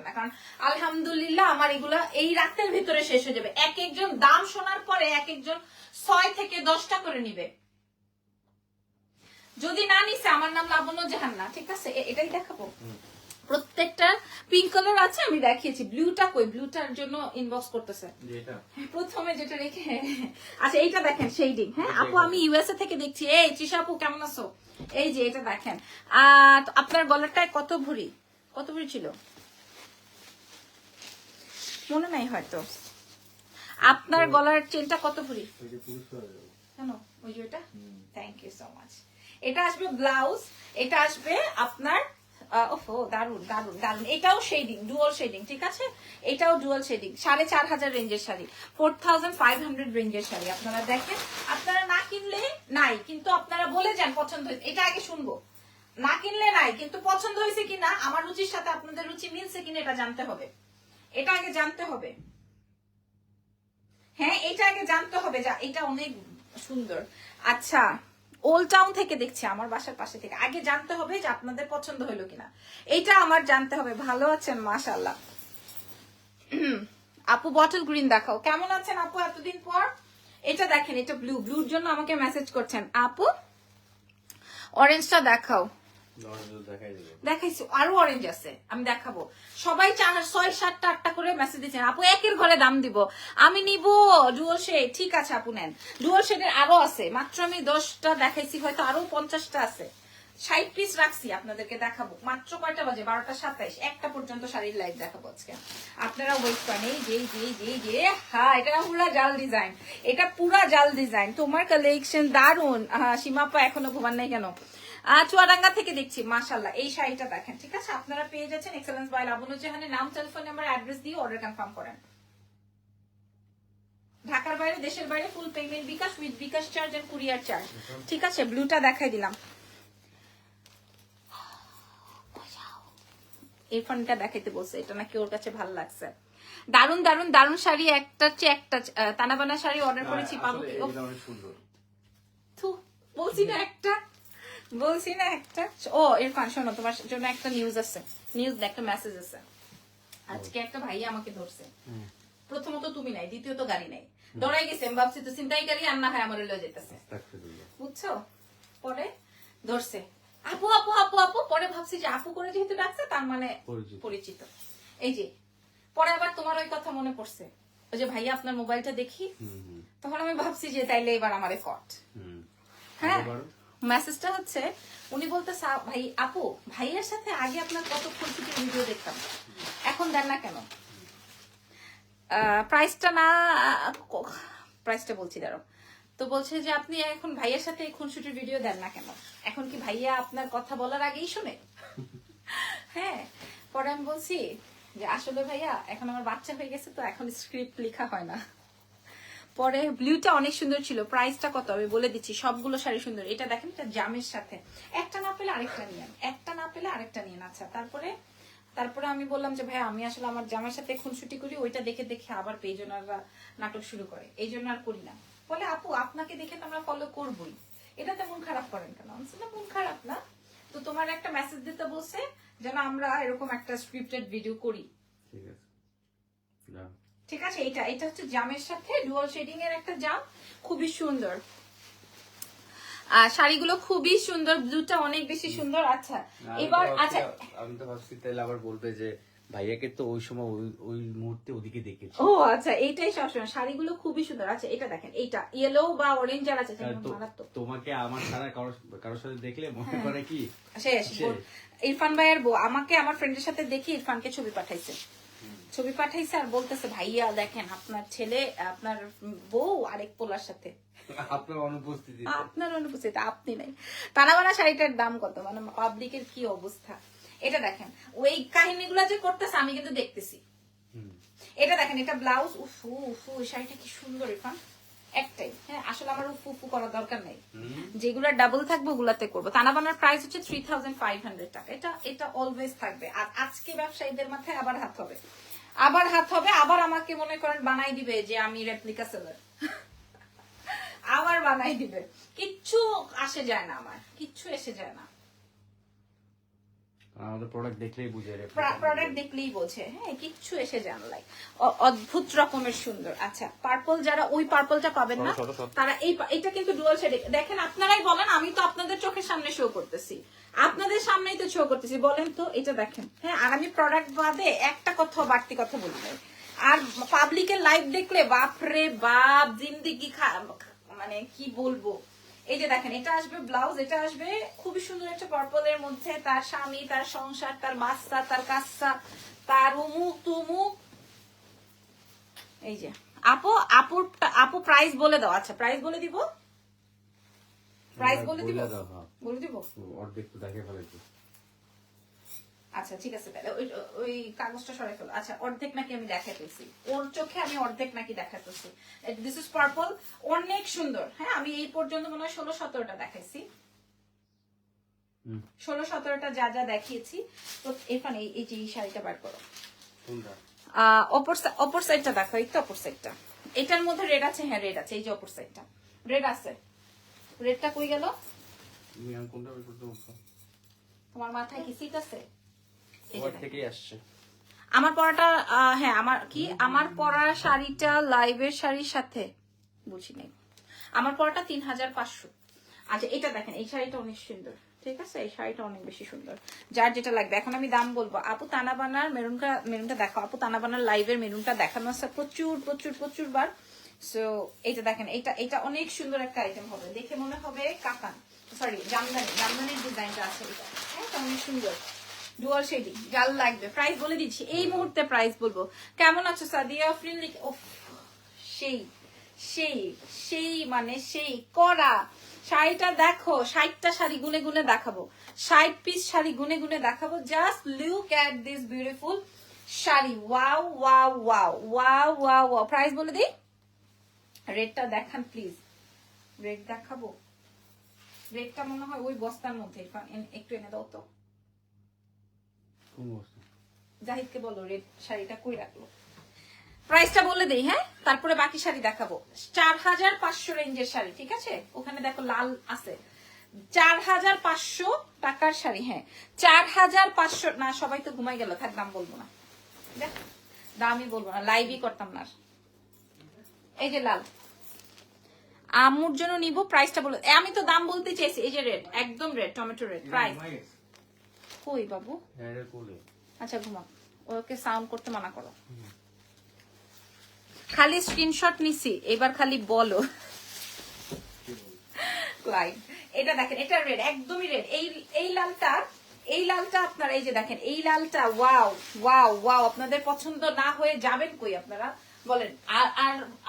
না, কারণ আলহামদুলিল্লাহ আমার এগুলা এই রাতের ভিতরে শেষ হয়ে যাবে। এক একজন দাম শোনার পরে এক একজন 6 থেকে 10টা করে নিবে। যদি না নিছে, আমার নাম লাবণ্য জাহান না, ঠিক আছে। এটাই দেখাবো, প্রত্যেকটা পিঙ্ক কালার আছে, আমি দেখিয়েছি। ব্লুটা কই? ব্লুটার জন্য ইনবক্স করতেছে প্রথমে যেটা রেখে। আচ্ছা এইটা দেখেন শেডিং, হ্যাঁ আপু আমি ইউএসএ থেকে দেখছি। এই তৃষা আপু কেমন আছো? এই যে এটা দেখেন, আপনার গলাটায় কত ভরি ছিল মনে নাই হয়তো। আপনার গলার চেনটা কত ভরি? কেন ওই যে ওটা, থ্যাংক ইউ সো মাচ। এটা আসবে ব্লাউজ, এটা আসবে আপনার ওফো দারুন দারুন দারুন। এটাও শেডিং, ডুয়াল শেডিং, ঠিক আছে, এটাও ডুয়াল শেডিং। 4500 রেঞ্জের শাড়ি, 4500 রেঞ্জের শাড়ি। আপনারা দেখেন, আপনারা না কিনলে নাই, কিন্তু আপনারা বলে যান পছন্দ হয়েছে। এটা আগে শুনবো, না কিনলে নাই, কিন্তু পছন্দ হয়েছে কিনা, আমার রুচির সাথে আপনাদের রুচি মিলছে কিনা এটা জানতে হবে, এটা আগে জানতে হবে। হ্যাঁ, এটা আগে জানতে হবে যে এটা অনেক সুন্দর। আচ্ছা, ওল্ড টাউন থেকে দেখছি, আমার বাসার পাশে থেকে। আগে জানতে হবে যে আপনাদের পছন্দ হলো কিনা, এইটা আমার জানতে হবে। ভালো আছেন? মাশাআল্লাহ। আপু বটল গ্রিন দেখাও, কেমন আছেন আপু এতদিন পর? এটা দেখেন, এটা ব্লুর জন্য আমাকে মেসেজ করছেন আপু। অরেঞ্জটা দেখাও, দেখাইছি, আরো অরেঞ্জ আছে, আমি দেখাবো। সবাই 6-7-8টা করে মেসেজ দিচ্ছেন, আপু একের ঘরে দাম দিব, আমি নিব ডুয়াল শেড। ঠিক আছে আপু নেন, ডুয়াল শেডের আরো আছে, মাত্র আমি 10টা দেখাইছি, হয়তো আরো 50টা আছে। 60 পিস রাখছি আপনাদেরকে দেখাবো। মাত্র কয়টা বাজে? 12টা 27, 1টা পর্যন্ত শাড়ির লাইভ দেখাবো আজকে। আপনারা ওয়েট করেন। এই যে হ্যাঁ, এটা পুরা জাল ডিজাইন, এটা পুরা জাল ডিজাইন। তোমার কালেকশন দারুন। সীমাপা এখনো ঘুমান নাই কেন? চুয়াডাঙ্গা থেকে দেখছি, মাশাআল্লাহ। এই শাড়িটা দেখেন, ঠিক আছে, আপনারা পেয়ে যাচ্ছেন এক্সেলেন্স বাই লাবণ্য জাহানের। নাম, টেলিফোন নাম্বার, অ্যাড্রেস দিয়ে অর্ডার কনফার্ম করেন। ঢাকার বাইরে, দেশের বাইরে full payment bKash, with bKash charge and courier charge. ঠিক আছে, ব্লুটা দেখাই দিলাম, এই ফোনটা দেখাইতে বলছে, এটা নাকি ওর কাছে ভালো লাগছে। দারুন দারুন দারুন শাড়ি, একটা চেয়ে একটা তানাবানা শাড়ি অর্ডার করেছি, পাবো কি? বলছি না একটা। ও ইরফান শোনো, তোমার জন্য একটা নিউজ আছে, একটা মেসেজ আছে। আজকে একটা ভাইয়া আমাকে ধরছে, প্রথমত তুমি নাই, দ্বিতীয়ত গাড়ি নাই, ডরাই গেছে। আমি ভাবছি তো ছিনতাইকারী আর না হয় আমার লয়ে যেতেছে, বুঝছো। পরে ধরছে, আপু আপু আপু আপু, পরে ভাবছি যে আপু করে যেহেতু ডাকছে তার মানে পরিচিত। এই যে পরে আবার তোমার ওই কথা মনে পড়ছে, ওই যে ভাইয়া আপনার মোবাইলটা দেখি, তখন আমি ভাবছি যে তাইলে এবার আমারে কট। হ্যাঁ, মেসেজটা হচ্ছে, উনি বলতে ভাই আপু, ভাইয়ের সাথে আগে আপনার কত খুনসুটির ভিডিও দেখতাম, এখন দেন না কেন? প্রাইসটা বলছি দাঁড়ো। তো বলছে যে আপনি এখন ভাইয়ের সাথে এই খুনসুটির ভিডিও দেন না কেন? এখন কি ভাইয়া আপনার কথা বলার আগেই শুনে? হ্যাঁ, পরে আমি বলছি যে আসলে ভাইয়া এখন আমার বাচ্চা হয়ে গেছে, তো এখন স্ক্রিপ্ট লেখা হয় না। পরে ব্লুটা অনেক সুন্দর ছিল, প্রাইসটা কত আমি বলে দিচ্ছি, সবগুলো শাড়ি সুন্দর। এটা দেখেন, এটা জামের সাথে, একটা না পেলে আরেকটা নিয়ে, একটা না পেলে আরেকটা নিয়ে। আচ্ছা, তারপরে আমি বললাম যে ভাই আমি আসলে আমার জামার সাথে খুনসুটি করি, ওইটা দেখে দেখে আবার পেজ ওনাররা নাটক শুরু করে, এই জন্য আর করি না। বলে আপু আপনাকে দেখে তো আমরা ফলো করবোই, এটাতে মন খারাপ করেন কেন? আমি বললাম, মন খারাপ না তো, তোমার একটা মেসেজ দিতে বলছে যেন আমরা এরকম একটা স্ক্রিপ্টেড ভিডিও করি। ঠিক আছে, done. ঠিক আছে, এটা হচ্ছে জামের সাথে ডুয়াল শেডিং এর একটা জাম, খুবই সুন্দর। শাড়িগুলো খুবই সুন্দর, ব্লুটা অনেক বেশি সুন্দর। আচ্ছা এবার আচ্ছা, আমি তো ভাবছি তাহলে আবার বলবে যে ভাইয়াকে তো ওই সময় ওই মুহূর্তে ওদিকে দেখেছি। ও আচ্ছা, এইটাই সবসময়, শাড়িগুলো খুবই সুন্দর। আচ্ছা এটা দেখেন, এইটা ইয়েলো বা অরেঞ্জ আর আছে, মারাত্মক। তোমাকে আমার ছাড়া কারোর সাথে দেখলে মনে করে কি শেষ। ইরফান ভাইয়ের বউ আমাকে আমার ফ্রেন্ডের সাথে দেখি ইরফানকে ছবি পাঠাইছে, আর বলতেছে ভাইয়া দেখেন আপনার ছেলে, আপনার বউ আরেক পোলার সাথে, আপনার অনুপস্থিতি আপনি নাই। তানাবানা শাড়িটার দাম কত, মানে পাবলিকের কি অবস্থা। এটা দেখেন, ওই কাহিনীগুলো যে করতেছে আমি কিন্তু দেখতেছি। এটা দেখেন, এটা ব্লাউজ, উফু উফু, ওই শাড়িটা কি সুন্দর ইরফান, একটাই। হ্যাঁ আসলে আমার উফু উফু করার দরকার নেই, যেগুলো ডাবল থাকবে ওগুলাতে করবো। তানাবানার প্রাইস হচ্ছে 3500 টাকা। এটা অলওয়েজ থাকবে। আর আজকে ব্যবসায়ীদের মাথায় আবার হাত হবে, আবার আমাকে মনে করেন বানাই দিবে যে আমি রেপ্লিকা সেলার, আবার বানাই দিবে। কিচ্ছু আসে যায় না, আমার কিচ্ছু এসে যায় না। আমাদের প্রোডাক্ট দেখলেই বুঝে, প্রোডাক্ট দেখলেই বোঝে। হ্যাঁ কিচ্ছু এসে যায় না, লাইক অদ্ভুত রকমের সুন্দর। আচ্ছা পার্পল, যারা ওই পার্পলটা পাবেন না তারা এইটা কিন্তু ডুয়াল শেড। দেখেন আপনারাই বলেন, আমি তো আপনাদের চোখের সামনে শো করতেছি, আপনাদের সামনেই তো শো করতেছি, বলেন তো এটা দেখেন। হ্যাঁ আর আমি প্রোডাক্ট বাদে একটা কথা বাড়তি কথা বলি নাই। আর পাবলিকের লাইভ দেখলে বাপরে বাপ, জিন্দিগি মানে কি বলবো। এই যে দেখেন, এটা আসবে ব্লাউজ, এটা আসবে খুবই সুন্দর একটা পার্পলের মধ্যে, তার স্বামী, তার সংসার, তার বাচ্চা, তার কাচ্চা, তার উমুক তুমুক। এই যে আপু প্রাইস বলে দাও। আচ্ছা প্রাইস বলে দিব, বলে দিব অর্ধেক তো দেখে ফেলেছি। আচ্ছা ঠিক আছে, তাহলে ওই কাগজটা সরাই ফেলো। আচ্ছা অর্ধেক নাকি আমি দেখা ফেলছি, ওর চোখে আমি অর্ধেক নাকি দেখা ফেলছি। দিস ইজ পার্পল, অনেক সুন্দর। হ্যাঁ আমি এই পর্যন্ত মনে হয় 16-17টা দেখাইছি, 16-17টা যা দেখিয়েছি। তো এখানে এই যে শাড়িটা বার করো, অপর সাইডটা দেখো, এই তো অপর সাইডটা, এটার মধ্যে রেড আছে। হ্যাঁ রেড আছে, এই যে অপর সাইডটা রেড আছে। রেডটা কই গেল? তোমার মাথায় কি সিট আছে? আমার পরাটা, হ্যাঁ আমার পরা শাড়িটা লাইভের শাড়ির সাথে বুঝি নাই, আমার পরাটা 3500। আচ্ছা এটা দেখেন, এই শাড়িটা অনেক সুন্দর। ঠিক আছে, এই শাড়িটা অনেক বেশি সুন্দর, যার যেটা লাগবে। এখন আমি দাম বলবো। আপু তানাবানার মেরুনটা দেখো, আপু তানাবানার লাইভের মেরুনটা দেখানো আছে প্রচুর বার। সো এইটা দেখেন, এটা অনেক সুন্দর একটা আইটেম হবে, দেখে মনে হবে কাতান, সরি জামদানির ডিজাইনটা আছে এটা। হ্যাঁ অনেক সুন্দর, ডুয়াল শেডিং, যার লাগবে। প্রাইস বলে দিচ্ছি, এই মুহূর্তে প্রাইস বলবো। কেমন আছো সাদিয়া আফরিন? সেই মানে সেই করা শাড়িটা দেখো, 60টা শাড়ি গুনে গুনে দেখাবো, 60 পিস শাড়ি গুনে গুনে দেখাবো। Just look at this beautiful sari, wow wow wow wow wow wow. Price বলে দিই, রেডটা দেখান প্লিজ, রেড দেখাবো। রেডটা মনে হয় ওই বস্তার মধ্যে, একটু এনে দাও তো। জাহিদকে বলো রেড শাড়িটা কই রাখলো। প্রাইসটা বলে দেই, হ্যাঁ তারপরে বাকি শাড়ি দেখাবো। 4500 রেঞ্জের শাড়ি, ঠিক আছে। ওখানে দেখো লাল আছে, 4500 টাকার শাড়ি। হ্যাঁ 4500 না, সবাই তো ঘুমাই গেল, থাক দাম বলবো না, দামই বলবো না, লাইভই করতাম না। এই যে লাল, আমুর জন্য নিব, প্রাইসটা বলে, আমি তো দাম বলতে চাইছি। এই যে রেড, একদম রেড, টমেটো রেড। প্রাইস কই বাবু? আচ্ছা ঘুমা, ওকে সাউন্ড করতে মানা করো। খালি স্ক্রিনশট নিছি, এবার খালি বলো। এটা দেখেন, এটা রেড, একদমই রেড। এই লালটা আপনার, এই যে দেখেন এই লালটা, ওয়াও ওয়াও ওয়াও। আপনাদের পছন্দ না হয়ে যাবেন কই আপনারা বলেন?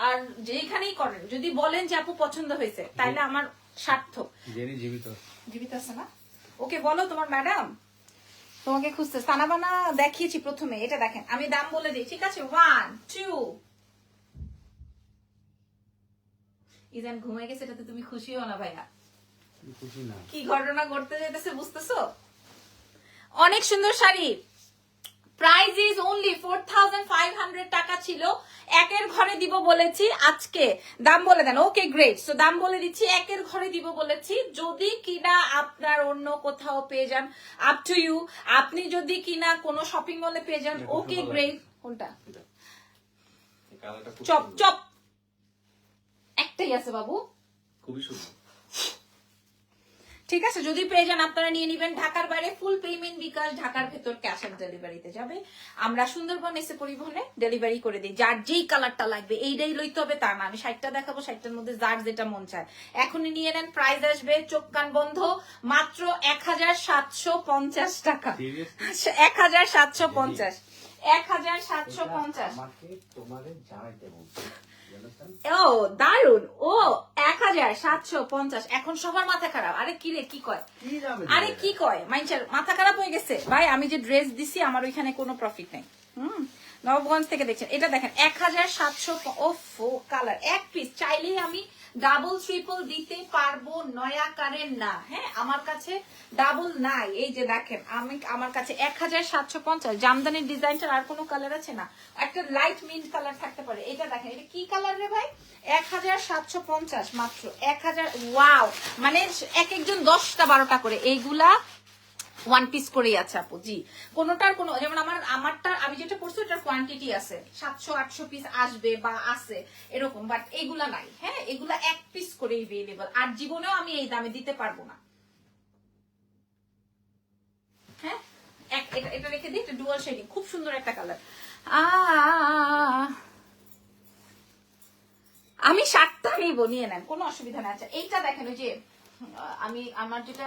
আর যেখানেই করেন যদি বলেন যে আপু পছন্দ হয়েছে, তাইলে আমার সার্থক। জীবিত আছে না? ওকে বলো তোমার ম্যাডাম তোমাকে খুঁজতে। তানাবানা দেখিয়েছি প্রথমে, এটা দেখেন, আমি দাম বলে দিই, ঠিক আছে। 1 2 ইজান ঘুমিয়ে গেছে, এটাতে তুমি খুশি হও না ভাইয়া? খুশি না। কি ঘটনা ঘটতে যেতেছে বুঝতেছো? অনেক সুন্দর শাড়ি। প্রাইস ইজ অনলি 4500 টাকা ছিল। একের ঘরে দিব বলেছি, আজকে দাম বলে দেন। ওকে গ্রেট, সো দাম বলে দিচ্ছি, একের ঘরে দিব বলেছি। যদি কিনা আপনার অন্য কোথাও পেয়ে যান, আপ টু ইউ। আপনি যদি কিনা কোনো শপিং মলে পেয়ে যান, ওকে গ্রেট। কোনটা? চপ চপ একটাই আছে বাবু, খুবই সুন্দর। ঠিক আছে, যদি পেয়ে যান আপনারা নিয়ে নেবেন। ঢাকার বাইরে ফুল পেমেন্ট বিকাশ, ঢাকার ভেতর ক্যাশ অন ডেলিভারিতে যাবে। আমরা সুন্দরবন এসে পরিবহনে ডেলিভারি করে দিই। যার যেই কালারটা লাগবে এইটাই লইতে হবে তা না। আমি 60টা দেখাবো, 60টার মধ্যে যার যেটা মন চায় এখনই নিয়ে নেন। প্রাইস আসবে চোখ কান বন্ধ, মাত্র 1750 টাকা। 1750, 1750। আমাকে তোমারে জানাইতে বলছি। ও দারুন, ও 1750। এখন সবার মাথা খারাপ, আরে কি রে কি কয়, আরে কি কয়, মাইনচার মাথা খারাপ হয়ে গেছে। ভাই আমি যে ড্রেস দিছি আমার ওইখানে কোনো প্রফিট নেই। নবগঞ্জ থেকে দেখছেন, এটা দেখেন 1700। ওফো কালার, এক পিস চাইলেই আমি ডাবল ট্রিপল দিতে পারবো, নয়া কারের না। হ্যাঁ আমার কাছে ডাবল নাই। এই যে দেখেন আমি, আমার কাছে 1750। জামদানির ডিজাইনটার আর কোনো কালার আছে না, একটা লাইট মিন্ট কালার থাকতে পারে। এটা দেখেন, এটা কি কালার রে ভাই? 1750 মাত্র 1000। ওয়াও, মানে এক একজন 10টা 12টা করে এইগুলা ওয়ান পিস করেই আছে আপু। জি, কোনোটার কোনো, যেমন আমারটা আমি যেটা পড়ছি ওটার কোয়ান্টিটি আছে 700-800 পিস আসবে বা আছে এরকম, বাট এগুলা নাই। হ্যাঁ এগুলা এক পিস করে এভেলেবল, আর জীবনেও আমি এই দামে দিতে পারবো না। হ্যাঁ এটা রেখে দিই, এটা ডুয়াল শেডিং, খুব সুন্দর একটা কালার। আমি 7টা নিব, নিয়ে নেন, কোনো অসুবিধা নেই। আচ্ছা এইটা দেখেন, ওই যে আমার যেটা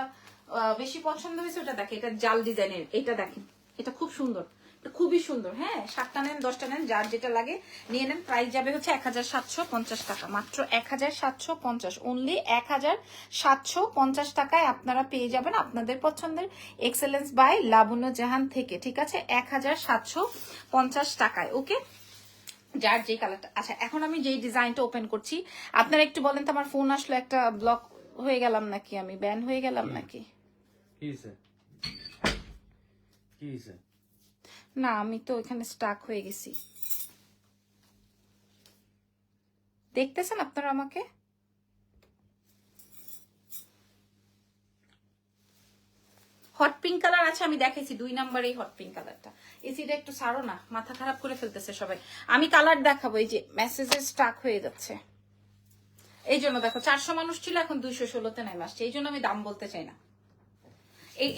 বেশি পছন্দ হয়েছে ওটা দেখেন, এটা জাল ডিজাইনের। এটা দেখেন, এটা খুব সুন্দর, এটা খুবই সুন্দর। হ্যাঁ 7টা নেন 10টা নেন, যার যেটা লাগে নিয়ে নেন। প্রাইস যাবে হচ্ছে 1750 টাকা, মাত্র 1750, অনলি 1750 টাকায় আপনারা পেয়ে যাবেন আপনাদের পছন্দের এক্সেলেন্স বাই লাবণ্য জাহান থেকে। ঠিক আছে, 1750 টাকায়। ওকে, যার যে কালারটা। আচ্ছা এখন আমি যেই ডিজাইনটা ওপেন করছি, আপনারা একটু বলেন তো, আমার ফোন আসলো, একটা ব্লক হয়ে গেলাম নাকি, আমি ব্যান হয়ে গেলাম নাকি? না আমি তো এখানে স্টাক হয়ে গেছি। দেখতেছেন আপনারা আমাকে? হট পিঙ্ক কালার আছে, আমি দেখাইছি 2 নম্বরে হট পিঙ্ক কালারটা। এসিটা একটু ছাড়ো না, মাথা খারাপ করে ফেলতেছে সবাই। আমি কালার দেখাবো, এই যে মেসেজে স্টাক হয়ে যাচ্ছে এই জন্য। দেখো 400 মানুষ ছিল, এখন 216-তে নেমে আসছে, এই জন্য আমি দাম বলতে চাই না।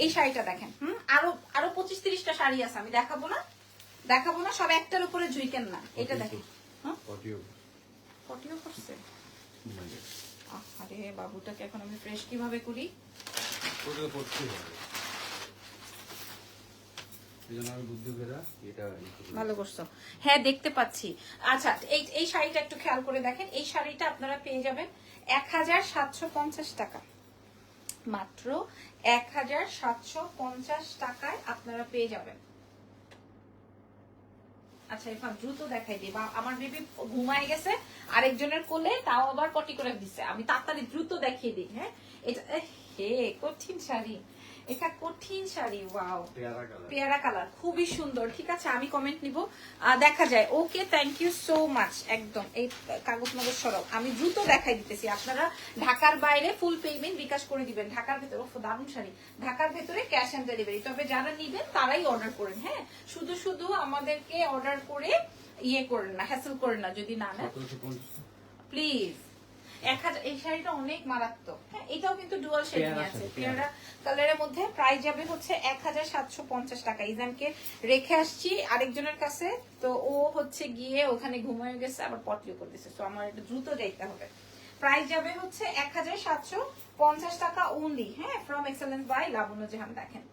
এই শাড়িটা দেখেন, আরো 25-30টা শাড়ি আছে, আমি দেখাবো না, সব একটার উপরে ঝুইকেন না। এটা দেখেন, পটিও করছে। আরে বাবুটাকে এখন আমি ফ্রেশ কিভাবে করি? ভালো করছো, হ্যাঁ দেখতে পাচ্ছি। আচ্ছা এই শাড়িটা একটু খেয়াল করে দেখেন, এই শাড়িটা আপনারা পেয়ে যাবেন 1750 টাকা, মাত্র 1750 টাকায় আপনারা পেয়ে যাবেন। আচ্ছা এরপর দ্রুত দেখাই দিই, আমার বেবি ঘুমায় গেছে আরেকজনের কোলে, তাও আবার পটি করে দিচ্ছে, আমি তাড়াতাড়ি দ্রুত দেখিয়ে দিই। হ্যাঁ এটা কঠিন শাড়ি, এটা কঠিন শাড়ি। ওয়াও পেয়ারা কালার, খুবই সুন্দর। ঠিক আছে আমি কমেন্ট নিব, দেখা যায়। Okay thank you so much. একদম এই কাগজ মগজ সরব, আমি দ্রুত দেখাই দিতেছি। আপনারা ঢাকার বাইরে ফুল পেমেন্ট বিকাশ করে দিবেন, ঢাকার ভেতরে দারুণ শাড়ি, ঢাকার ভেতরে ক্যাশ অন ডেলিভারি। তবে যারা নিবেন তারাই অর্ডার করেন। হ্যাঁ শুধু আমাদেরকে অর্ডার করে ইয়ে করেন না, হ্যাসেল করেন না যদি না নেন প্লিজ। 1000 এই শাড়িটা অনেক মারাত্মক। হ্যাঁ এটাও কিন্তু ডুয়াল শেডিং আছে, পেয়ারা কালারের মধ্যে। প্রাইস যাবে হচ্ছে 1750 টাকা। ইজানকে রেখে আসছি আরেকজনের কাছে, তো ও হচ্ছে গিয়ে ওখানে ঘুমিয়ে গেছে, আবার পটলিও করে দিচ্ছে, তো আমার একটু দ্রুত যাইতে হবে। প্রাইস যাবে হচ্ছে 1750 টাকা অনলি। হ্যাঁ ফ্রম এক্সেলেন্স বাই লাবণ্য জাহান। দেখেন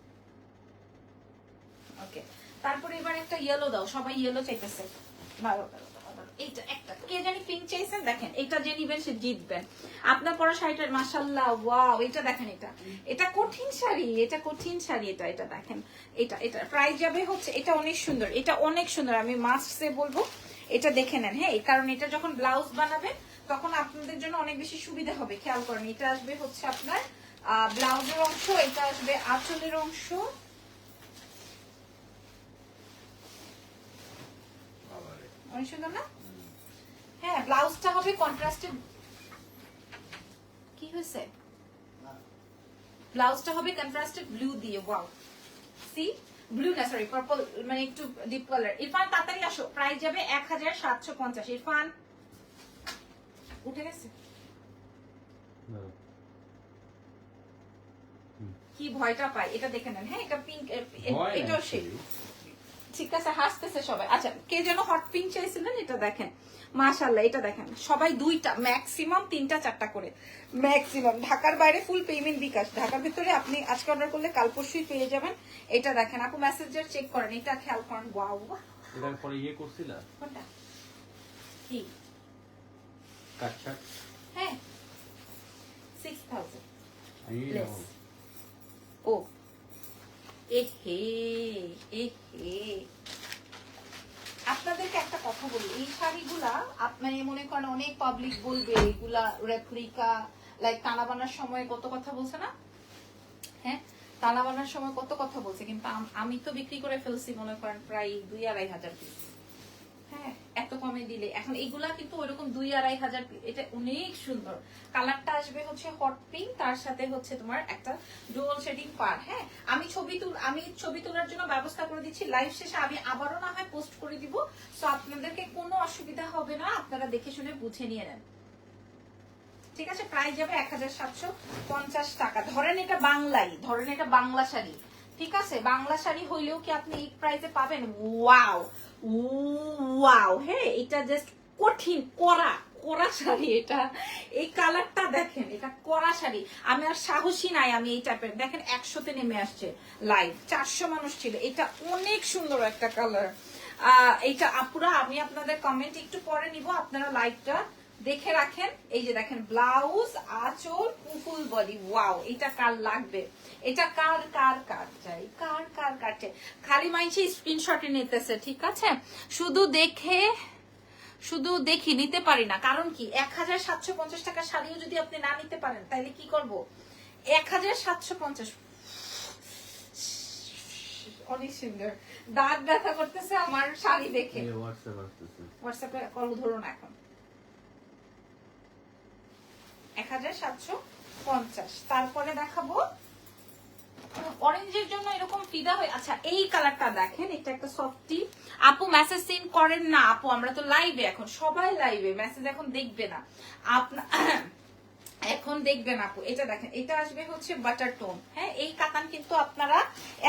ওকে, তারপরে এবার একটা ইয়েলো দাও, সবাই ইয়েলো চাইতেছে। ভালো এইটা একটা কে জানি পিঙ্ক চাইছেন, দেখেন এটা যে নিবেন সে জিতবেন। আপনার পরা শাড়িটার মাশাআল্লাহ ওয়াও, এটা দেখেন, এটা কঠিন শাড়ি, এটা কঠিন শাড়ি। এটা দেখেন, এটা প্রাইস যাবে হচ্ছে, এটা অনেক সুন্দর, এটা অনেক সুন্দর। আমি মাস্ট সে বলবো এটা দেখে নেন, হ্যাঁ, কারণ এটা যখন ব্লাউজ বানাবেন তখন আপনাদের জন্য অনেক বেশি সুবিধা হবে। খেয়াল করেন, এটা আসবে হচ্ছে আপনার ব্লাউজের অংশ, এটা আসবে আঁচলের অংশ। অনেক সুন্দর না? হ্যাঁ, ব্লাউজটা হবে কন্ট্রাস্টেড। কি হয়েছে? ব্লাউজটা হবে কন্ট্রাস্টেড ব্লু দিয়ে। ওয়াও, সি ব্লু না, সরি পার্পল, মানে একটু ডিপ কালার। ইরফান তাড়াতাড়ি আসো, প্রাইস যাবে 1750। ইরফান উঠে গেছে, কি ভয়টা পায় এটা দেখে নেন। হ্যাঁ, এটা পিঙ্ক, এটাও সেই ঠিক আছে। হাসতেছে সবাই। আচ্ছা, কে যেন হট পিঙ্ক চাইছিলেন, এটা দেখেন মাশাআল্লাহ। এটা দেখেন সবাই দুইটা, ম্যাক্সিমাম 3টা 4টা করে, ম্যাক্সিমাম। ঢাকার বাইরে ফুল পেমেন্ট বিকাশ, ঢাকার ভিতরে আপনি আজকে অর্ডার করলে কাল পরশুই পেয়ে যাবেন। এটা দেখেন আপু, মেসেঞ্জার চেক করেন, এটা খেয়াল করেন। ওয়াও, এটার পরে ইয়ে করছিলা কোনটা কি? কাটছাট হ্যাঁ, 6000 আমি less। ও এহে এহে, আপনাদেরকে একটা কথা বলি, এই শাড়িগুলা আপনার মনে করেন অনেক পাবলিক বলবে এগুলা রেপ্লিকা, লাইক টানা বানার সময় কত কথা বলছে না? হ্যাঁ, টানা বানার সময় কত কথা বলছে, কিন্তু আমি তো বিক্রি করে ফেলছি মনে করেন প্রায় 2-2.5 পিস। হ্যাঁ, এত কমে দিলে এখন এগুলা কিন্তু ওইরকম 2-2.5 পিস। এটা অনেক সুন্দর। কালারটা আসবে হচ্ছে হট পিঙ্ক, তার সাথে হচ্ছে তোমার একটা ডুয়াল শেডিং পার। হ্যাঁ, আমি ছবি তোলার জন্য ব্যবস্থা করে দিচ্ছি। লাইভ শেষে আমি আবারও না হয় পোস্ট করে দিব, সো আপনাদেরকে কোনো অসুবিধা হবে না, আপনারা দেখে শুনে বুঝে নিয়ে নেন। ঠিক আছে, প্রাইস যাবে 1750 টাকা। ধরেন এটা বাংলাই, ধরেন এটা বাংলা শাড়ি, ঠিক আছে, বাংলা শাড়ি হইলেও কি আপনি এই প্রাইসে পাবেন? ওয়াও ওয়াও, হ্যাঁ, এটা জাস্ট কঠিন কড়া কড়া শাড়ি। এটা এই কালারটা দেখেন, এটা কড়া শাড়ি। আমি আর সাহসী নাই আমি এই টাইপের। দেখেন 100তে নেমে আসছে লাইভ, 400 মানুষ ছিল। এটা অনেক সুন্দর একটা কালার। এইটা আপুরা আমি আপনাদের কমেন্ট একটু পরে নিব, আপনারা লাইভটা দেখে রাখেন। এই যে দেখেন ব্লাউজ, আঁচল, ফুল বডি। ওয়াও, এটা কার লাগবে? এটা কার কার কার চাই? কার কার কার চাই? খালি মাইনছি স্ক্রিনশটে নিতেছে, ঠিক আছে? শুধু দেখি নিতে পারি না, কারণ কি 1750 টাকা শাড়িও যদি আপনি না নিতে পারেন তাহলে কি করব? 1750 অনেক সুন্দর। দাঁত ব্যথা করতেছে আমার শাড়ি দেখে। হোয়াটসঅ্যাপে কল ধরুন এখন। 1750। তারপরে দেখাবো অরেঞ্জের জন্য এরকম ফিদা হয়ে। আচ্ছা, এই কালারটা দেখেন, এটা একটা সফটি। আপু মেসেজ সেন্ড করেন না আপু, আমরা তো লাইভে এখন, সবাই লাইভে, মেসেজ এখন দেখবে না আপনার, এখন দেখবেন আপু। এটা দেখেন, এটা আসবে হচ্ছে বাটার টোন। হ্যাঁ, এই কাতান কিন্তু আপনারা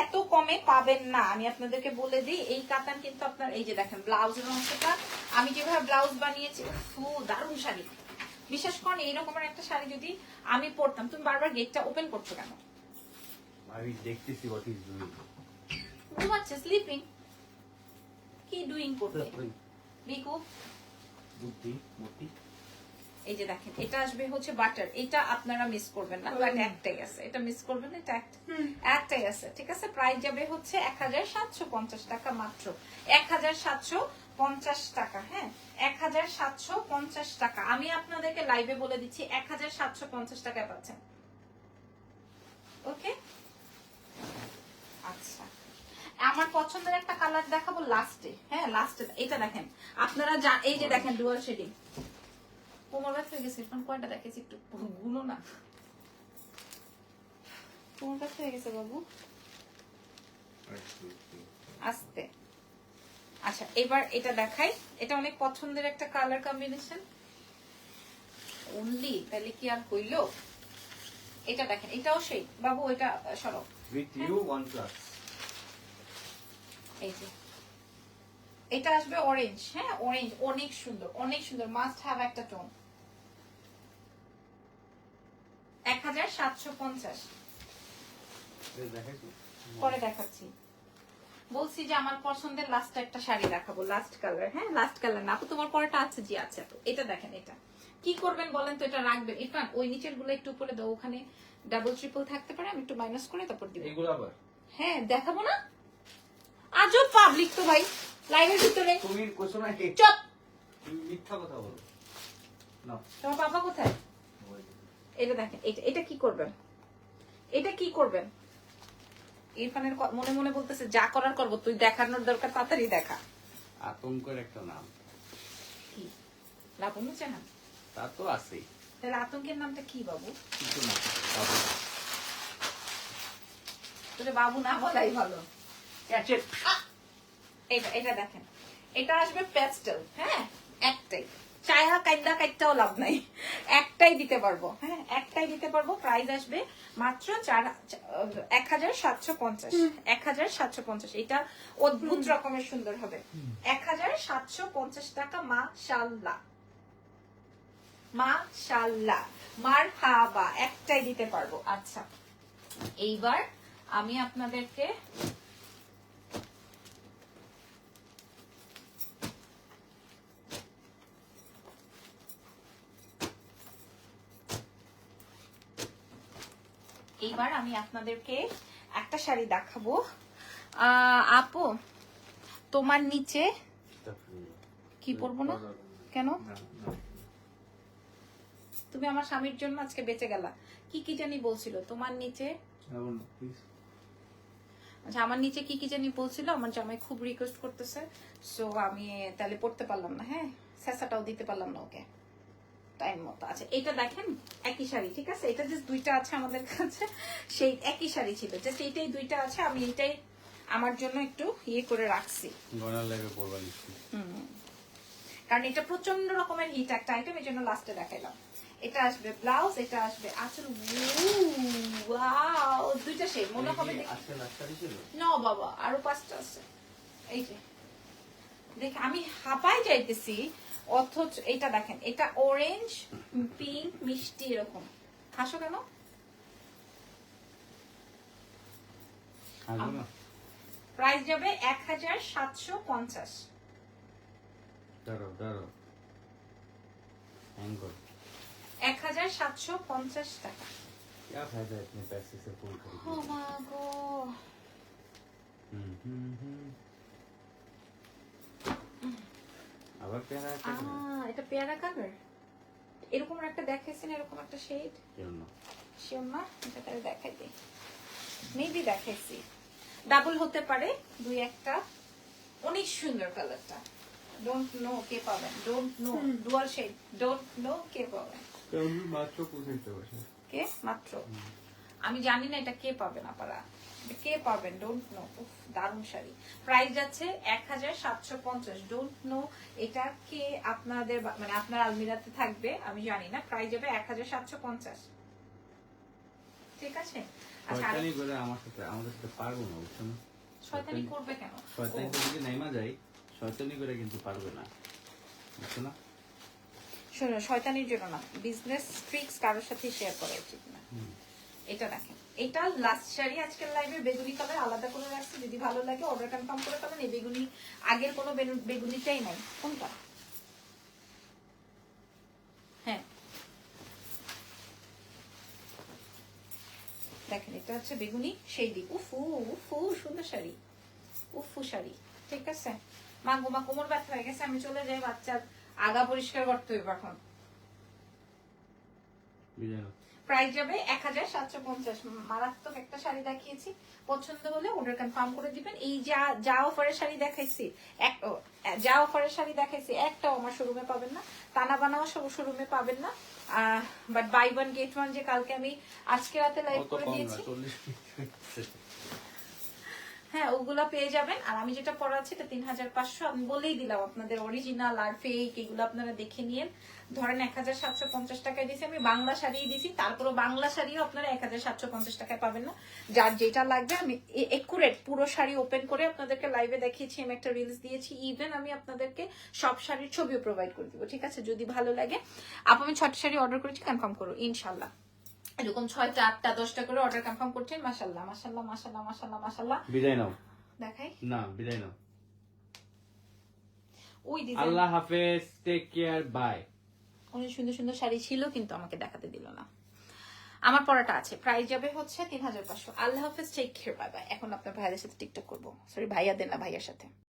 এত কমে পাবেন না, আমি আপনাদেরকে বলে দিই। এই কাতান কিন্তু আপনার, এই যে দেখেন ব্লাউজের অংশটা আমি যেভাবে ব্লাউজ বানিয়েছি, দারুণ শাড়ি। বিশেষ করে এইরকমের একটা শাড়ি যদি আমি পরতাম। তুমি বারবার গেটটা ওপেন করছো কেন? আমি দেখতেছি হোয়াট ইজ ডুইং। ঘুমাচ্ছে, স্লিপিং। কি ডুইং করবে বিকু? বুদ্ধি মতি। এই যে দেখেন, এটা আসবে হচ্ছে বাটার। এটা আপনারা মিস করবেন না, বাট একটাই আছে, এটা মিস করবেন না, এটা একটাই আছে, ঠিক আছে? প্রাইস যাবে হচ্ছে 1750 টাকা মাত্র। 1750 টাকা। হ্যাঁ, 1750 টাকা। আমি আপনাদেরকে লাইভে বলে দিচ্ছি 1750 টাকায় পাচ্ছেন। ওকে, আচ্ছা, আমার পছন্দের একটা কালার দেখাবো লাস্টে। হ্যাঁ, লাস্টে এটা দেখেন আপনারা, এই যে দেখেন ডুয়াল শেডিং। কোমর ব্যথা হয়ে গেছে, কয়টা দেখেছি একটু গুলো না, কোমর ব্যথা হয়ে গেছে বাবু, আস্তে। আচ্ছা, এবার এটা দেখাই। এটা অনেক পছন্দের একটা কালার কম্বিনেশন অনলি, তাহলে কি আর হইলো? এটা দেখেন, এটাও সেই বাবু, এটা সরো উইথ ইউ 1+। এই যে এটা আসবে অরেঞ্জ। হ্যাঁ, অরেঞ্জ অনেক সুন্দর, অনেক সুন্দর, মাস্ট হ্যাভ একটা টোন। 1750 পরে দেখাচ্ছি। বলছি যে আমার পছন্দের লাস্ট একটা শাড়ি দেখাবো, লাস্ট কালার। হ্যাঁ, লাস্ট কালার না আপু, তোমার পরেটা আছে, জি আছে আপু। এটা দেখেন, এটা কি করবেন বলেন তো? এটা রাখবেন ইরফান, ওই নিচের গুলো একটু উপরে দাও, ওখানে ডাবল ট্রিপল থাকতে পারে, আমি একটু মাইনাস করে তারপর দিব। এগুলো আবার হ্যাঁ, দেখাবো না? আজব পাবলিক তো ভাই লাইভের ভিতরে। তুমি কোশ্চেন চুপ। তুমি মিথ্যা কথা বলো না। তোমার পাপা কোথায়? এটা দেখেন, এটা কি করবেন, এটা কি করবেন? ইরফানের মনে মনে বলতেছে যা করার করবো, তুই দেখানোর দরকার তাড়াতাড়ি দেখা। আতঙ্কের একটা নাম। কি লাবণ্য চেনা? তা তো আছেই। তাহলে আতঙ্কের নামটা কি বাবু? কিছু না বাবু। তোরে বাবু না বলাই ভালো। এটা দেখেন, এটা আসবে পেস্টেল। হ্যাঁ, একটাই, চায়া কাইদা কাইটাও লাভ নাই, একটাই দিতে পারবো। হ্যাঁ, একটাই দিতে পারবো। প্রাইস আসবে মাত্র 1750। 1750। এটা অদ্ভুত রকমের সুন্দর হবে। 1750 টাকা। মাশাআল্লাহ, মাশাআল্লাহ, মারহাবা। একটাই দিতে পারবো। আচ্ছা, এইবার আমি আপনাদেরকে একটা শাড়ি দেখাবো। আপু, তোমার নিচে কি পরবো না কেন? তুমি আমার স্বামীর জন্য আজকে বেঁচে গেলা। কি কি জানি বলছিল তোমার নিচে? আচ্ছা, আমার নিচে কি কি জানি বলছিল, আমার জামাই খুব রিকোয়েস্ট করতেছে, সো আমি তাহলে পড়তে পারলাম না। হ্যাঁ, স্যাসাটাও দিতে পারলাম না ওকে টাইম মতো। আচ্ছা, এটা দেখেন, একই শাড়ি, ঠিক আছে? এটা জাস্ট দুইটা আছে আমাদের কাছে, সেই একই শাড়ি ছিল, জাস্ট এইটাই দুইটা আছে। আমি এইটাই আমার জন্য একটু ইয়ে করে রাখছি, কারণ এটা প্রচন্ড রকমের হিট একটা আইটেম, এই জন্য লাস্টে দেখাইলাম। এটা আসবে ব্লাউজ, এটা আসবে আঁচল। ওয়াও, দুইটা শেড মনে হবে। না বাবা, আরো 5টা আছে। এই যে দেখে আমি হাঁপাই যাইতেছি, অথচ এটা দেখেন, এটা অরেঞ্জ পিঙ্ক মিষ্টি এরকম। হাসো কেন? প্রাইস যাবে 1750। দাঁড়াও দাঁড়াও, 1750 টাকা। क्या फायदा है इतने पैसे से फूल खरीदने? ও মা গো, আবার পেয়ারা একটা এটা পেয়ারা কালার। এরকম একটা দেখাইছেন, এরকম একটা শেড জন্য শিওর না? এটা তাহলে দেখাই দিই, মেবি দেখাইছি, ডাবল হতে পারে দুই একটা। অনেক সুন্দর কালারটা, ডোন্ট নো কে পাবেন, don't know dual shade, don't know কে পাবেন। মাত্র 25 কে মাত্র? আমি জানি না এটা কে পাবেন আপনারা, এটা কে পাবেন, ডোন্ট নো। দারুণ শাড়ি। প্রাইস যাচ্ছে 1750। ডোন্ট নো এটা কে আপনাদের মানে আপনার আলমিরাতে থাকবে, আমি জানি না। প্রাইস যাবে 1750। ঠিক আছে? আচ্ছা, শয়তানি করে আমাদের সাথে পারবো না, বুঝছো না? শয়তানি করবে কেন? শয়তানি করে যদি নাইমা যাই, শয়তানি করে কিন্তু পারবে না, বুঝছো না? শোনো, শয়তানির জন্য না, বিজনেস ট্রিক্স কারোর সাথে শেয়ার করা উচিত না। এটা দেখেন, এটা লাস্ট শাড়ি আজকের লাইভে, বেগুনি কালার আলাদা করে রাখছি, যদি ভালো লাগে অর্ডার কনফার্ম করে ফেলেন। এই বেগুনি, আগের কোনো বেগুনিটাই নাই। কোনটা? হ্যাঁ দেখেন, এটা হচ্ছে বেগুনি সেই। উফু উফু, সুন্দর শাড়ি, উফু শাড়ি। ঠিক আছে? মা গো মা, কোমর ব্যথা হয়ে গেছে, আমি চলে যাই, বাচ্চার আগা পরিষ্কার করতে হবে এখন। প্রাইস যাবে 1750। মারাত্মক একটা শাড়ি দেখিয়েছি, পছন্দ হলে অর্ডার কনফার্ম করে দিবেন। এই যা অফারের শাড়ি দেখাইছি, একটাও আমার শোরুমে পাবেন না, তানা বানাও সব শোরুমে পাবেন না। But buy one get one যে কালকে আমি আজকে রাতে লাইভ করে দিয়েছি, হ্যাঁ ওগুলা পেয়ে যাবেন। আর আমি যেটা পড়াচ্ছি এটা 3500। আমি বলেই দিলাম আপনাদের, অরিজিনাল আর ফেক এগুলো আপনারা দেখে নিন। ধরেন 1750 টাকায় দিছি, আমি বাংলা শাড়ি দিছি, তারপরও বাংলা শাড়িও আপনারা 1750 টাকায় পাবেন না। যার যেটা লাগবে, আমি একুরেট পুরো শাড়ি ওপেন করে আপনাদেরকে লাইভে দেখিয়েছি, আমি একটা রিলস দিয়েছি, ইভেন আমি আপনাদেরকে সব শাড়ির ছবিও প্রোভাইড করে দিব। ঠিক আছে? যদি ভালো লাগে, আমি 6টা শাড়ি অর্ডার করেছি, কনফার্ম করো ইনশাল্লাহ। এরকম 6টা 8টা 10টা করে অর্ডার কনফার্ম করছেন। মাশাআল্লাহ মাশাআল্লাহ মাশাআল্লাহ মাশাআল্লাহ মাশাআল্লাহ। বিদায় নাও, দেখাই না বিদায় নাও। ওই ডিজাইন, আল্লাহ হাফেজ, টেক কেয়ার, বাই। অনেক সুন্দর সুন্দর শাড়ি ছিল, কিন্তু আমাকে দেখাতে দিল না। আমার পরাটা আছে, প্রাইস যাবে হচ্ছে 3500। আল্লাহ হাফেজ, টেক কেয়ার, বাই বাই। এখন আপনার ভাইয়াদের সাথে টিকটক করবো, সরি ভাইয়াদের না, ভাইয়ার সাথে।